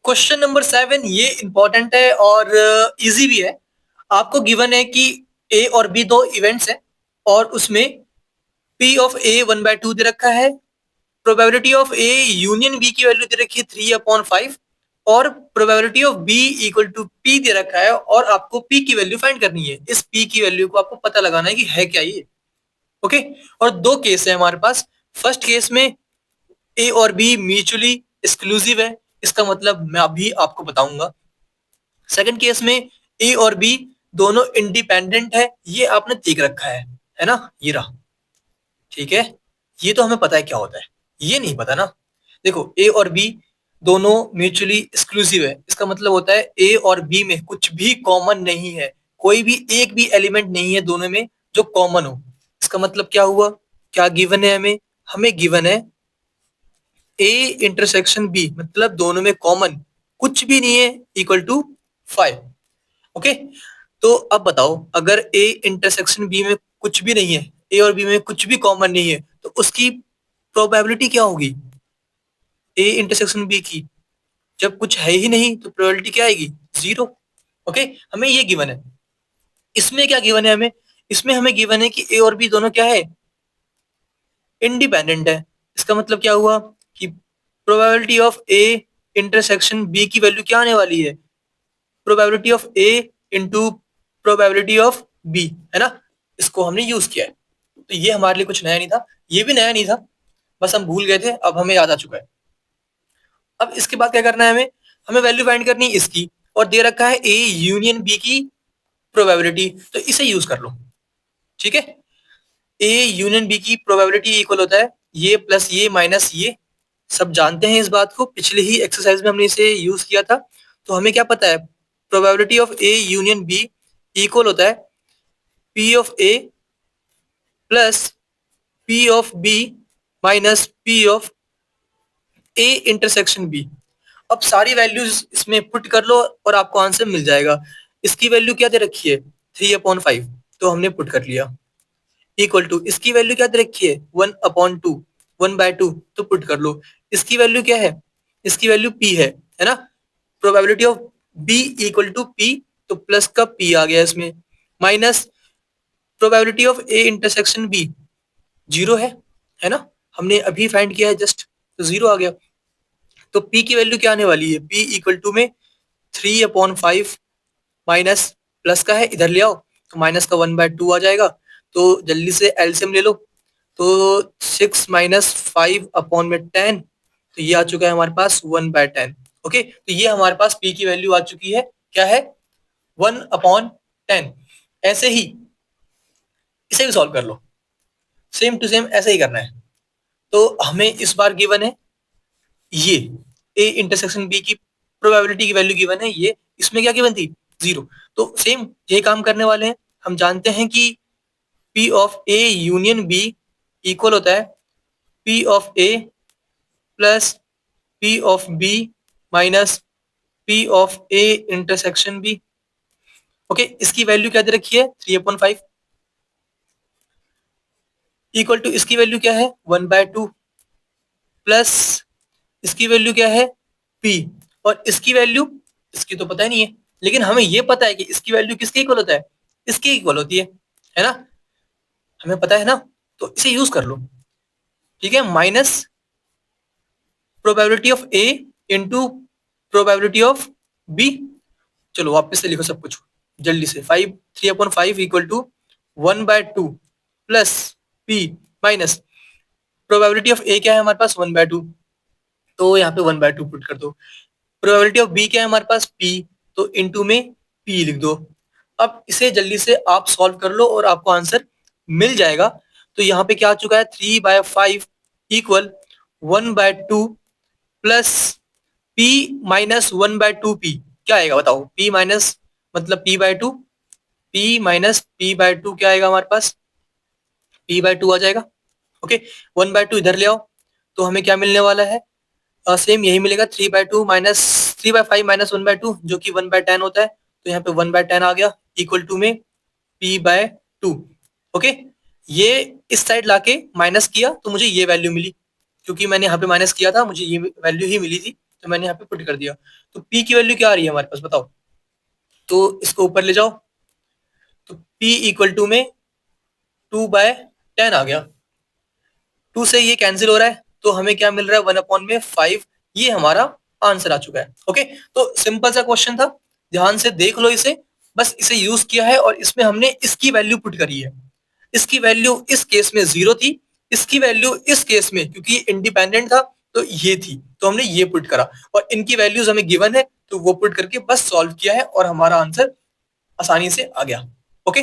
Question number 7 ये important है और इजी भी है। आपको गिवन है कि ए और बी दो इवेंट्स हैं और उसमें पी ऑफ ए 1/2 दे रखा है, probability of A union B की वैल्यू दे रखी है 3/5 और probability of B equal to P दे रखा है और आपको पी की वैल्यू फाइंड करनी है। इस पी की वैल्यू को आपको पता लगाना है कि है क्या ये। ओके, और दो केस है हमारे पास। फर्स्ट केस में ए और बी म्यूचुअली एक्सक्लूसिव है, इसका मतलब मैं अभी आपको बताऊंगा। सेकंड केस में ए और बी दोनों इंडिपेंडेंट है, ये आपने देख रखा है ना, ये रहा। ठीक है, ये तो हमें पता है क्या होता है, ये नहीं पता ना। देखो ए और बी दोनों म्यूचुअली एक्सक्लूसिव है, इसका मतलब होता है ए और बी में कुछ भी कॉमन नहीं है, कोई भी एक भी एलिमेंट नहीं है दोनों में जो कॉमन हो। इसका मतलब क्या हुआ, क्या गिवन है हमें? हमें गिवन है ए इंटरसेक्शन बी, मतलब दोनों में कॉमन कुछ भी नहीं है, इक्वल टू 5। ओके, तो अब बताओ, अगर ए इंटरसेक्शन बी में कुछ भी नहीं है, ए और बी में कुछ भी कॉमन नहीं है, तो उसकी प्रोबेबिलिटी क्या होगी ए इंटरसेक्शन बी की? जब कुछ है ही नहीं तो प्रोबेबिलिटी क्या आएगी? 0। ओके, हमें ये गिवन है। इसमें क्या गिवन है हमें? इसमें हमें गिवन है कि ए और बी दोनों क्या है? इंडिपेंडेंट है। इसका मतलब क्या हुआ कि probability of A intersection B की वैल्यू क्या आने वाली है? Probability of A into probability of B, है ना। इसको हमने यूज किया है, तो ये हमारे लिए कुछ नया नहीं था, ये भी नया नहीं था, बस हम भूल गए थे, अब हमें याद आ चुका है। अब इसके बाद क्या करना है हमें? हमें वैल्यू फाइंड करनी है इसकी, और दे रखा है ए यूनियन बी की प्रोबेबिलिटी, तो इसे यूज कर लो। ठीक है, ए यूनियन बी की प्रोबेबिलिटी इक्वल होता है ये प्लस ये माइनस ये। सब जानते हैं इस बात को, पिछले ही एक्सरसाइज में हमने इसे यूज किया था। तो हमें क्या पता है? Probability of A union B equal होता है P of A plus P of B minus P of A intersection B. अब सारी वैल्यूज इसमें पुट कर लो और आपको आंसर मिल जाएगा। इसकी वैल्यू क्या दे रखी है? 3/5, तो हमने पुट कर लिया। इक्वल टू इसकी वैल्यू क्या दे रखी है? 1/2, 1/2, तो पुट कर लो। इसकी वैल्यू क्या है? इसकी वैल्यू p है ना। Probability of b equal to p, तो प्लस का p आ गया इसमें, minus probability of a intersection b 0 है ना। हमने अभी फाइंड किया है जस्ट, तो 0 आ गया। तो p की वैल्यू क्या आने वाली है? p इक्वल टू में 3/5 माइनस प्लस का है, इधर ले आओ, तो माइनस का 1/2 आ जाएगा। तो जल्दी से एलसीएम ले लो, तो 6 माइनस 5/10, तो ये आ चुका है हमारे पास 1/10। ओके, तो ये हमारे पास p की वैल्यू आ चुकी है, क्या है? 1/10। ऐसे ही इसे भी सॉल्व कर लो, सेम टू सेम ऐसे ही करना है। तो हमें इस बार गिवन है ये ए इंटरसेक्शन बी की प्रोबेबिलिटी की वैल्यू गिवन है ये, इसमें क्या गिवन थी? 0। तो सेम यही काम करने वाले हैं। हम जानते हैं कि P of A union B equal होता है P of A plus P of B minus P of A intersection B. Okay, इसकी वैल्यू क्या दे रखी है? 3/5 इक्वल टू इसकी वैल्यू क्या है? 1/2 प्लस इसकी वैल्यू क्या है? P, और इसकी वैल्यू, इसकी तो पता ही नहीं है, लेकिन हमें ये पता है कि इसकी वैल्यू किसके इक्वल होता है? इसके इक्वल होती है ना, हमें पता है ना, तो इसे यूज कर लो। ठीक है, minus probability of A into probability of B. चलो वापस से लिखो सब कुछ जल्दी से। 3/5 equal to 1/2 plus P minus probability of A क्या है हमारे पास? 1/2, तो यहाँ पे 1/2 पुट कर दो। प्रोबेबिलिटी ऑफ बी क्या है हमारे पास? पी, तो इनटू में पी लिख दो। अब इसे जल्दी से आप सॉल्व कर लो और आपको आंसर मिल जाएगा। तो यहाँ पे क्या आ चुका है? 3/5 equal 1/2 plus p minus 1/2 p। क्या आएगा बताओ? p माइनस मतलब p/2, p माइनस p/2 क्या आएगा हमारे पास? p/2 आ जाएगा। ओके, 1/2 इधर ले आओ, तो हमें क्या मिलने वाला है? सेम यही मिलेगा, 3/2 माइनस 3/5 माइनस 1/2 जो कि 1/10 होता है, तो यहाँ पे 1/10 आ गया इक्वल टू में p/2। ओके, ये इस साइड लाके माइनस किया तो मुझे ये वैल्यू मिली, क्योंकि मैंने यहाँ पे माइनस किया था, मुझे ये वैल्यू ही मिली थी। तो मैंने यहाँ पे पुट कर दिया। तो p की वैल्यू क्या आ रही है हमारे पास, बताओ। तो इसको ऊपर ले जाओ, तो p इक्वल टू में 2/10 आ गया। 2 से ये कैंसिल हो रहा है, तो हमें क्या मिल रहा है, 1/5। ये हमारा आंसर आ चुका है। ओके, तो सिंपल सा क्वेश्चन था, ध्यान से देख लो इसे, बस इसे यूज किया है और इसमें हमने इसकी वैल्यू पुट करी है। इसकी वैल्यू इस केस में 0 थी, इसकी वैल्यू इस केस में क्योंकि इंडिपेंडेंट था तो ये थी, तो हमने ये पुट करा, और इनकी वैल्यूज हमें गिवन है तो वो पुट करके बस सॉल्व किया है और हमारा आंसर आसानी से आ गया। ओके।